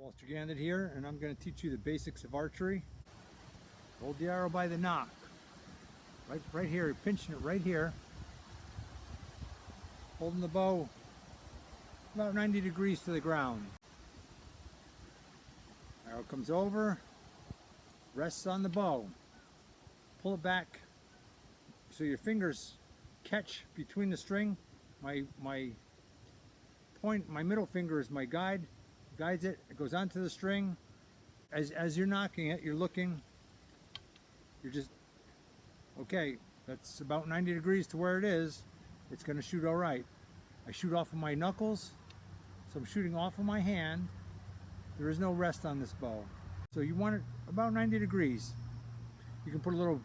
Untitled here, and I'm going to teach you the basics of archery. Hold the arrow by the nock, right here. You're pinching it right here. Holding the bow about 90 degrees to the ground. Arrow comes over, rests on the bow. Pull it back so your fingers catch between the string. My middle finger is my guide. Guides it. It goes onto the string. As you're knocking it, you're looking. You're just okay. That's about 90 degrees to where it is. It's going to shoot all right. I shoot off of my knuckles, so I'm shooting off of my hand. There is no rest on this bow, so you want it about 90 degrees. You can put a little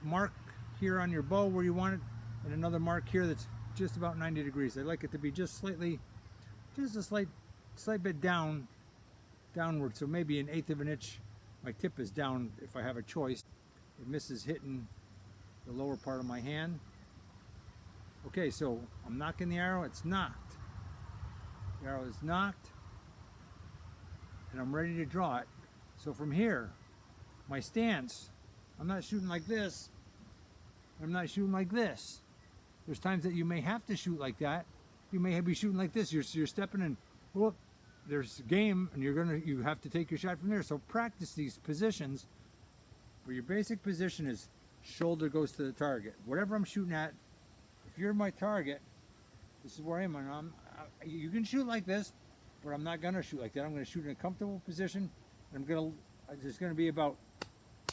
mark here on your bow where you want it, and another mark here that's just about 90 degrees. I like it to be just a slight bit downward, so maybe 1/8 of an inch. My tip is down if I have a choice. It misses hitting the lower part of my hand. Okay, so I'm knocking the arrow. It's knocked. The arrow is knocked, and I'm ready to draw it. So from here, my stance, I'm not shooting like this. I'm not shooting like this. There's times that you may have to shoot like that. You may be shooting like this. You're stepping in. Whoop, there's game, and you have to take your shot from there. So practice these positions. Where your basic position is shoulder goes to the target. Whatever I'm shooting at, if you're my target, this is where I am. And you can shoot like this, but I'm not gonna shoot like that. I'm gonna shoot in a comfortable position. And there's gonna be about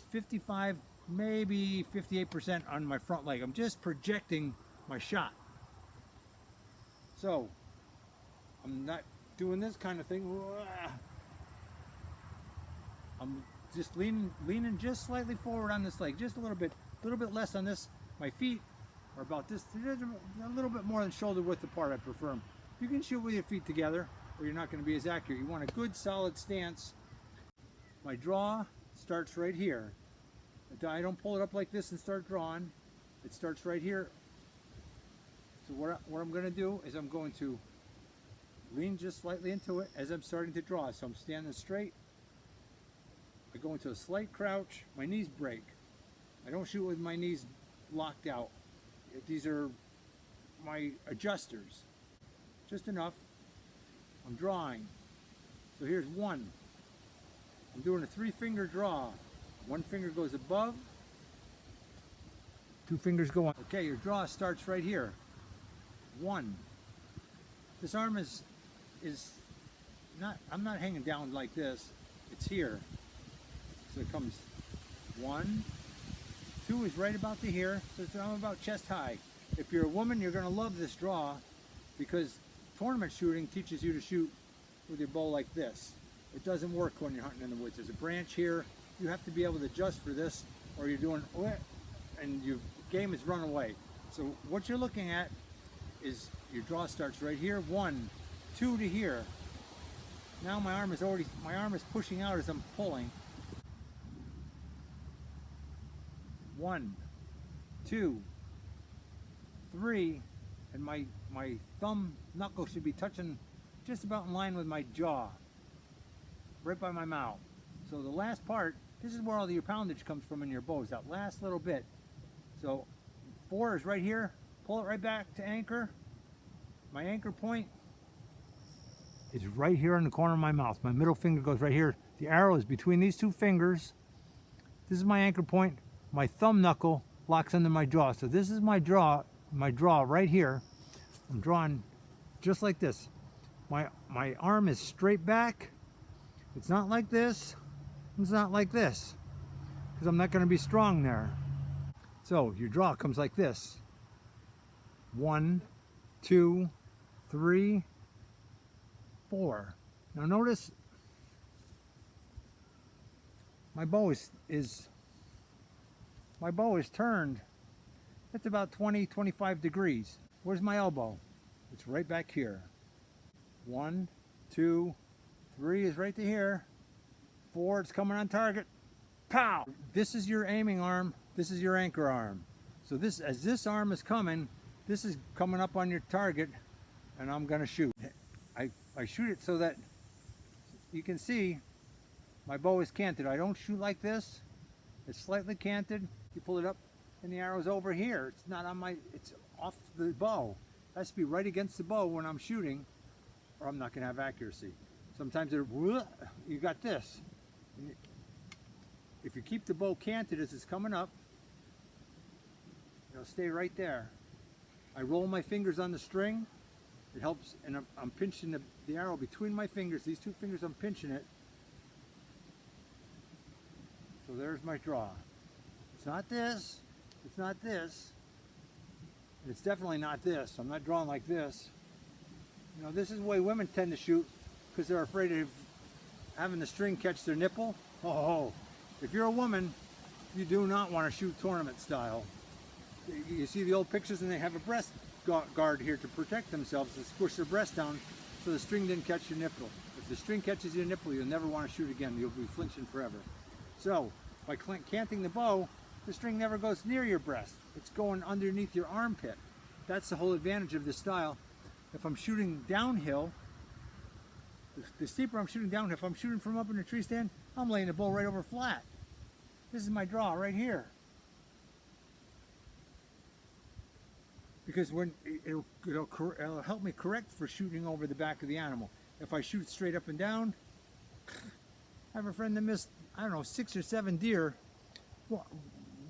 55, maybe 58% on my front leg. I'm just projecting my shot. So I'm not doing this kind of thing. I'm just leaning just slightly forward on this leg, just a little bit less on this. My feet are about this, a little bit more than shoulder width apart. I prefer them. You can shoot with your feet together, or you're not going to be as accurate. You want a good solid stance. My draw starts right here. I don't pull it up like this and start drawing. It starts right here. So what I'm going to do is I'm going to lean just slightly into it as I'm starting to draw. So I'm standing straight. I go into a slight crouch. My knees break. I don't shoot with my knees locked out. These are my adjusters. Just enough. I'm drawing. So here's one. I'm doing a 3-finger draw. One finger goes above. 2 fingers go on. Okay, your draw starts right here. 1. This arm is not, I'm not hanging down like this. It's here. So it comes 1, 2 is right about to here, so I'm about chest high. If you're a woman, you're going to love this draw because tournament shooting teaches you to shoot with your bow like this. It doesn't work when you're hunting in the woods. There's a branch here. You have to be able to adjust for this, or you're doing and your game is run away. So what you're looking at is your draw starts right here. 1, 2 to here. Now my arm is pushing out as I'm pulling. 1, 2, 3, and my thumb knuckle should be touching just about in line with my jaw, right by my mouth. So the last part, this is where all your poundage comes from in your bows, that last little bit. So 4 is right here. Pull it right back to anchor. My anchor point is right here in the corner of my mouth. My middle finger goes right here. The arrow is between these 2 fingers. This is my anchor point. My thumb knuckle locks under my jaw. So this is my draw right here. I'm drawing just like this. My arm is straight back. It's not like this. It's not like this. Because I'm not going to be strong there. So your draw comes like this. 1, 2, 3, 4. Now notice my bow is turned. It's about 20-25 degrees. Where's my elbow? It's right back here. 1, 2, 3 is right to here. 4, it's coming on target. Pow! This is your aiming arm. This is your anchor arm. So as this arm is coming, this is coming up on your target, and I'm going to shoot. I shoot it so that you can see my bow is canted. I don't shoot like this. It's slightly canted. You pull it up and the arrow's over here. It's not on my, it's off the bow. It has to be right against the bow when I'm shooting, or I'm not gonna have accuracy. Sometimes you got this. If you keep the bow canted as it's coming up, it'll stay right there. I roll my fingers on the string. It helps, and I'm pinching the arrow between my fingers. These two fingers, I'm pinching it. So there's my draw. It's not this. It's not this. And it's definitely not this. I'm not drawing like this. You know, this is the way women tend to shoot because they're afraid of having the string catch their nipple. Oh, if you're a woman, you do not want to shoot tournament style. You see the old pictures and they have a breast guard here to protect themselves, to squish their breast down so the string didn't catch your nipple. If the string catches your nipple, you'll never want to shoot again. You'll be flinching forever. So by canting the bow, the string never goes near your breast. It's going underneath your armpit. That's the whole advantage of this style. If I'm shooting downhill, the steeper I'm shooting downhill, if I'm shooting from up in a tree stand, I'm laying the bow right over flat. This is my draw right here. Because when it'll help me correct for shooting over the back of the animal. If I shoot straight up and down, I have a friend that missed, I don't know, 6 or 7 deer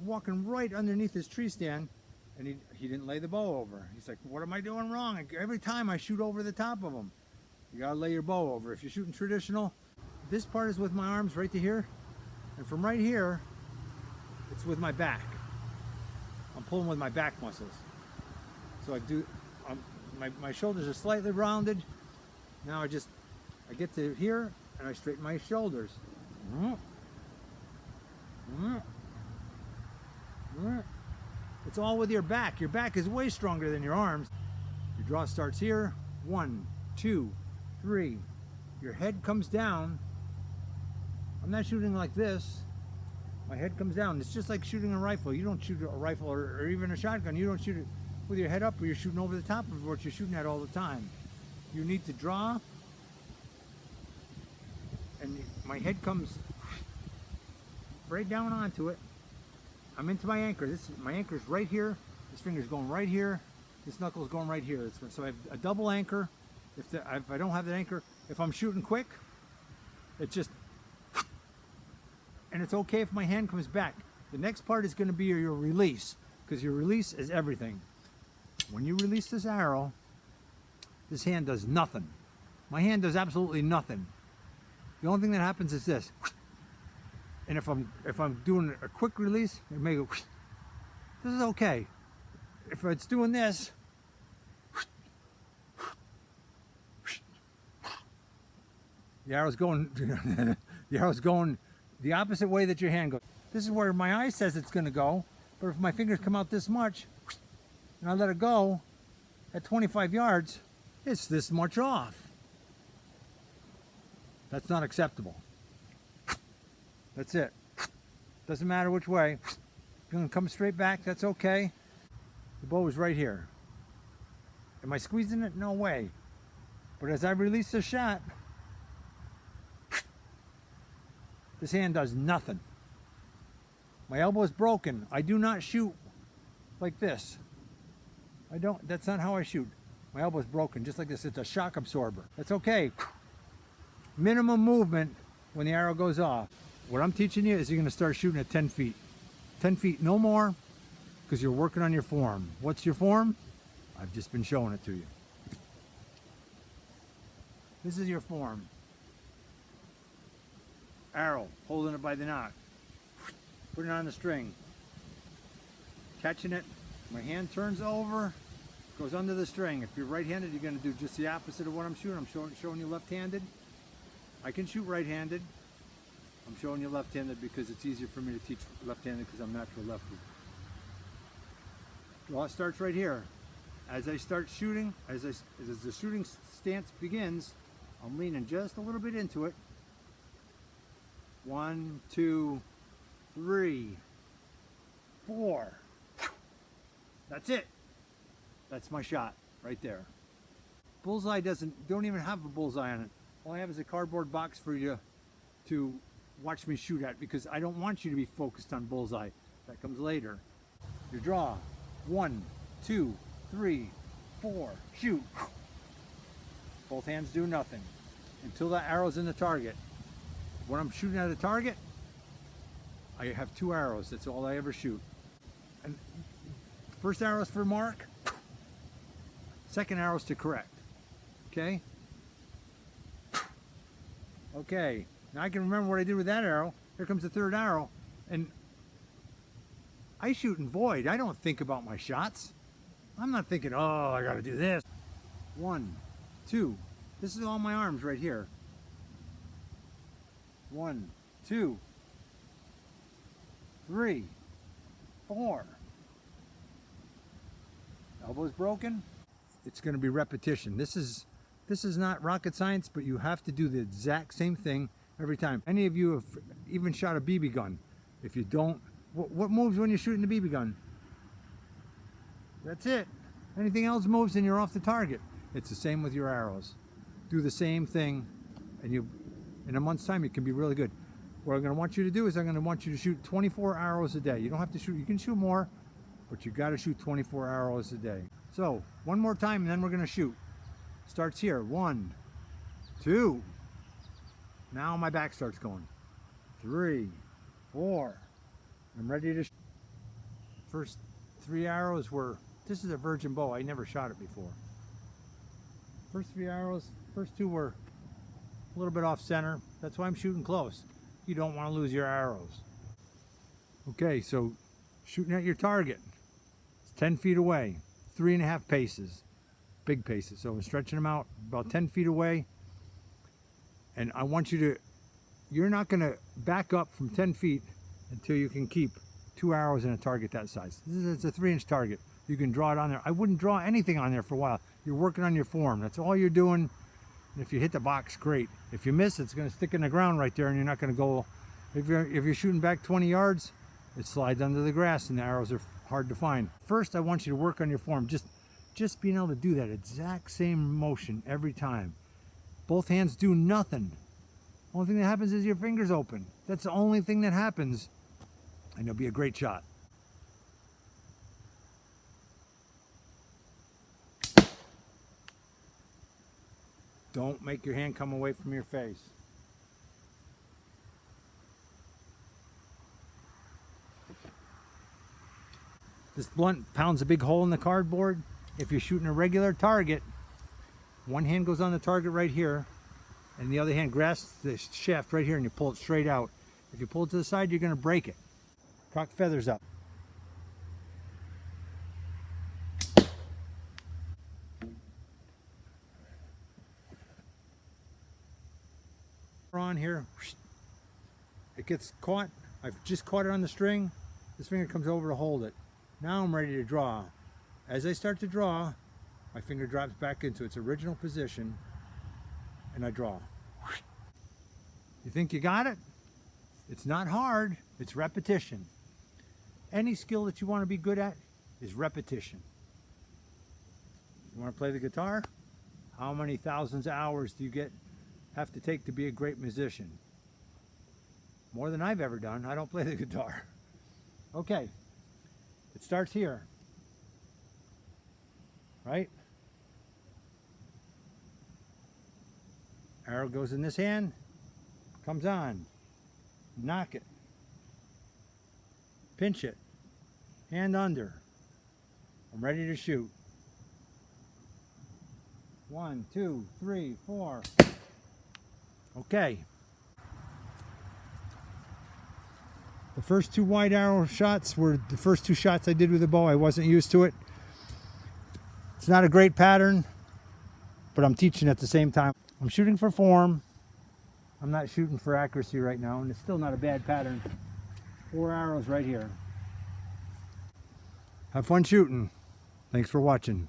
walking right underneath his tree stand, and he didn't lay the bow over. He's like, what am I doing wrong? Every time I shoot over the top of them. You gotta lay your bow over. If you're shooting traditional, this part is with my arms right to here, and from right here, it's with my back. I'm pulling with my back muscles. So I do, my shoulders are slightly rounded. Now I get to here and I straighten my shoulders. It's all with your back. Your back is way stronger than your arms. Your draw starts here. 1, 2, 3. Your head comes down. I'm not shooting like this. My head comes down. It's just like shooting a rifle. You don't shoot a rifle or even a shotgun. You don't shoot it with your head up, or you're shooting over the top of what you're shooting at all the time. You need to draw, and my head comes right down onto it. I'm into my anchor. My anchor's right here. This finger's going right here. This knuckle's going right here. So I have a double anchor. If I don't have that anchor, if I'm shooting quick, it just, and it's okay if my hand comes back. The next part is going to be your release, because your release is everything. When you release this arrow, this hand does nothing. My hand does absolutely nothing. The only thing that happens is this. And if I'm doing a quick release, it may go. This is okay. If it's doing this, the arrow's going. The arrow's going the opposite way that your hand goes. This is where my eye says it's going to go. But if my fingers come out this much, and I let it go at 25 yards, it's this much off. That's not acceptable. That's it. Doesn't matter which way. You're going to come straight back, that's okay. The bow is right here. Am I squeezing it? No way. But as I release the shot, this hand does nothing. My elbow is broken. I do not shoot like this. That's not how I shoot. My elbow is broken, just like this. It's a shock absorber. That's okay. Minimum movement when the arrow goes off. What I'm teaching you is you're gonna start shooting at 10 feet. 10 feet, no more, because you're working on your form. What's your form? I've just been showing it to you. This is your form. Arrow, holding it by the knot. Putting it on the string. Catching it. My hand turns over, goes under the string. If you're right-handed, you're going to do just the opposite of what I'm shooting. I'm showing you left-handed. I can shoot right-handed. I'm showing you left-handed because it's easier for me to teach left-handed because I'm natural lefty. Draw starts right here. As I start shooting, as the shooting stance begins, I'm leaning just a little bit into it. 1, 2, 3, 4. That's it. That's my shot right there. Bullseye don't even have a bullseye on it. All I have is a cardboard box for you to watch me shoot at, because I don't want you to be focused on bullseye. That comes later. Your draw. 1, 2, 3, 4. Shoot. Both hands do nothing until that arrow's in the target. When I'm shooting at a target, I have 2 arrows. That's all I ever shoot. And first arrow's for mark. Second arrow's to correct. Okay? Okay. Now I can remember what I did with that arrow. Here comes the third arrow. And I shoot in void. I don't think about my shots. I'm not thinking, oh, I gotta do this. 1, 2. This is all my arms right here. 1, 2, 3, 4. Elbows broken. It's going to be repetition. This is not rocket science, but you have to do the exact same thing every time. Any of you have even shot a BB gun. If you don't, what moves when you're shooting the BB gun? That's it. Anything else moves and you're off the target. It's the same with your arrows. Do the same thing, and in a month's time you can be really good. What I'm going to want you to do is I'm going to want you to shoot 24 arrows a day. You don't have to shoot, you can shoot more, but you got to shoot 24 arrows a day. So one more time and then we're going to shoot. Starts here. 1, 2. Now my back starts going. 3, 4. I'm ready to shoot. First 3 arrows were, this is a virgin bow. I never shot it before. First 3 arrows, first 2 were a little bit off center. That's why I'm shooting close. You don't want to lose your arrows. Okay, so shooting at your target. It's 10 feet away, 3.5 paces, big paces. So I'm stretching them out about 10 feet away. And I want you to, you're not going to back up from 10 feet until you can keep 2 arrows in a target that size. It's a 3-inch target. You can draw it on there. I wouldn't draw anything on there for a while. You're working on your form. That's all you're doing. And if you hit the box, great. If you miss, it's going to stick in the ground right there, and you're not going to go. If you're shooting back 20 yards, it slides under the grass, and the arrows are hard to find. First, I want you to work on your form. Just being able to do that exact same motion every time. Both hands do nothing. Only thing that happens is your fingers open. That's the only thing that happens, and you'll be a great shot. Don't make your hand come away from your face. This blunt pounds a big hole in the cardboard. If you're shooting a regular target, one hand goes on the target right here, and the other hand grasps the shaft right here, and you pull it straight out. If you pull it to the side, you're going to break it. Cock feathers up. On here, it gets caught. I've just caught it on the string. This finger comes over to hold it. Now I'm ready to draw. As I start to draw, my finger drops back into its original position, and I draw. You think you got it? It's not hard. It's repetition. Any skill that you want to be good at is repetition. You want to play the guitar? How many thousands of hours do you have to take to be a great musician? More than I've ever done. I don't play the guitar. Okay, it starts here, right? Arrow goes in this hand, comes on, knock it, pinch it, hand under. I'm ready to shoot. 1, 2, 3, 4. Okay. The first 2 wide arrow shots were the first 2 shots I did with the bow. I wasn't used to it. It's not a great pattern, but I'm teaching at the same time. I'm shooting for form. I'm not shooting for accuracy right now, and it's still not a bad pattern. 4 arrows right here. Have fun shooting. Thanks for watching.